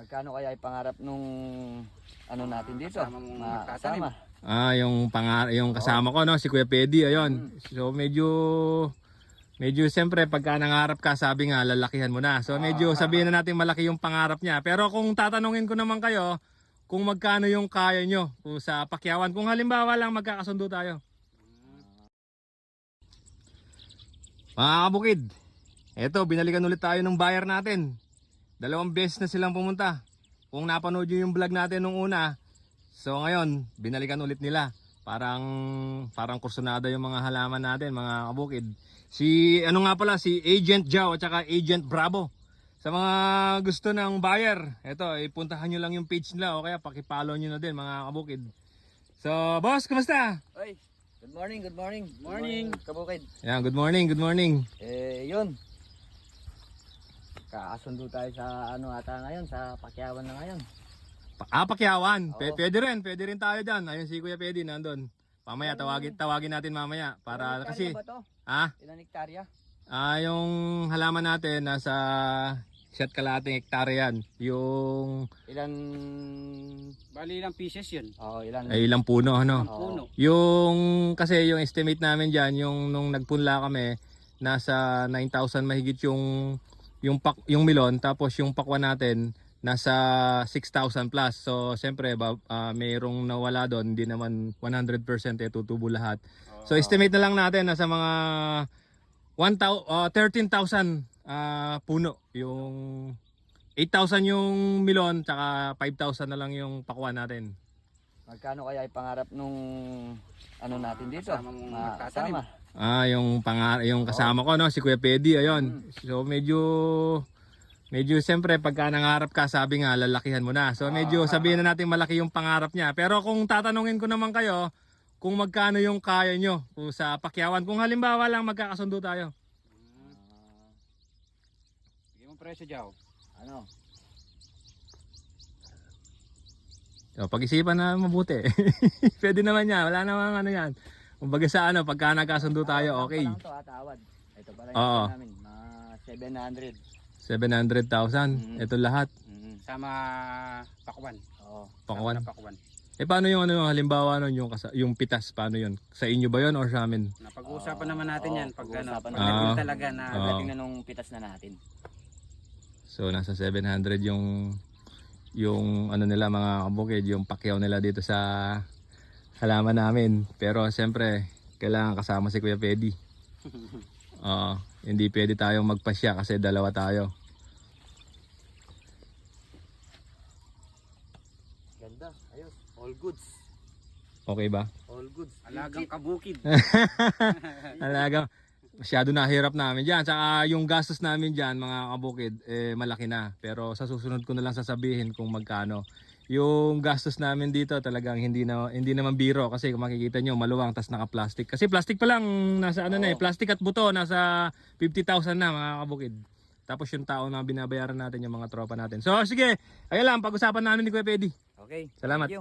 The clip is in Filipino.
Magkano kaya ipangarap nung ano natin dito? Kasama mong magtatanim. Yung kasama ko no, si Kuya Pedi, ayun. So medyo siyempre pagka nangarap ka, sabi nga lalakihan mo na. So medyo sabihin na natin malaki yung pangarap niya. Pero kung tatanungin ko naman kayo, kung magkano yung kaya nyo kung sa pakyawan, kung halimbawa lang magkakasundo tayo. Mga kabukid, eto binalikan ulit tayo ng buyer natin. 2 beses na silang pumunta. Kung napanood nyo yung vlog natin nung una, so ngayon binalikan ulit nila. Parang kursunada yung mga halaman natin, mga kabukid. Si si Agent Jao at saka Agent Bravo. Sa mga gusto ng buyer, eto ipuntahan nyo lang yung page nila o kaya paki-follow nyo na din, mga kabukid. So boss, kumusta? Oy, good morning, good morning. Morning. Kabukid. Yan, good morning, good morning. Yun. Kakasundo tayo sa ano ata ngayon, sa Pakyawan na ngayon. Pakyawan. Oo. Pwede rin tayo diyan. Ayun si Kuya Pedi nandun. Mamaya tawagin natin mamaya para Ilang kasi hektarya ba to? Ilang hektarya? yung halaman natin nasa 7 kalahating hektarya yan. Yung Ilang Bali ilang pieces yun. ilang ilang puno ano. Ang puno. Yung kasi yung estimate namin diyan yung nung nagpunla kami nasa 9,000 mahigit yung milon, tapos yung pakwan natin nasa 6,000 plus. So siyempre mayroong nawala doon, hindi naman 100% tutubo lahat. So estimate na lang natin nasa mga 13,000 puno. Yung 8,000 yung milon, tsaka 5,000 na lang yung pakwan natin. Magkano kaya ipangarap nung ano natin dito? Kasama mong magtatanim. Yung kasama ko no, si Kuya Pedi, ayun. So medyo siyempre pagka nangarap ka, sabi nga lalakihan mo na. So medyo sabihin na natin malaki yung pangarap niya. Pero kung tatanungin ko naman kayo, kung magkano yung kaya nyo kung sa pakyawan, kung halimbawa lang magkakasundo tayo. Bigyan mo presyo Jao. Ano? So, pag-isipan na mabuti. Pwede naman yan, wala namang ano yan. Kumbaga sa pagka nagkasundo tayo, okay. Tawad pa lang to, tawad. Ito pala Oo. yung namin, mga 700. 700,000. Ito lahat. Sama pakwan. Oo. Pakwan. Sama na pakwan. Paano yung halimbawa nun, yung pitas, paano yun? Sa inyo ba yun or sa amin? Napag-uusapan naman natin yan pag pag-uusapan pag natin. naging talaga na Pagdating na nung pitas na natin. So nasa 700 yung ano nila, mga kabukid, yung pakyaw nila dito sa halaman namin. Pero siyempre kailangan kasama si Kuya Pedi. Hindi pwede tayong magpasya kasi dalawa tayo. Ganda, ayos. All goods. Okay ba? All goods. alagang kabukid. Talaga masyado nahirap namin diyan. Saka yung gastos namin diyan, mga kabukid, malaki na. Pero sa susunod ko na lang sasabihin kung magkano. Yung gastos namin dito talagang hindi naman biro kasi kung makikita nyo maluwang, tas naka-plastic. Kasi plastic pa lang nasa plastic at buto nasa 50,000 na, mga kabukid. Tapos yung tao na binabayaran natin, yung mga tropa natin. So sige, ayun lang, pag-usapan namin ni Kuya Pedi. Okay. Salamat. Thank you.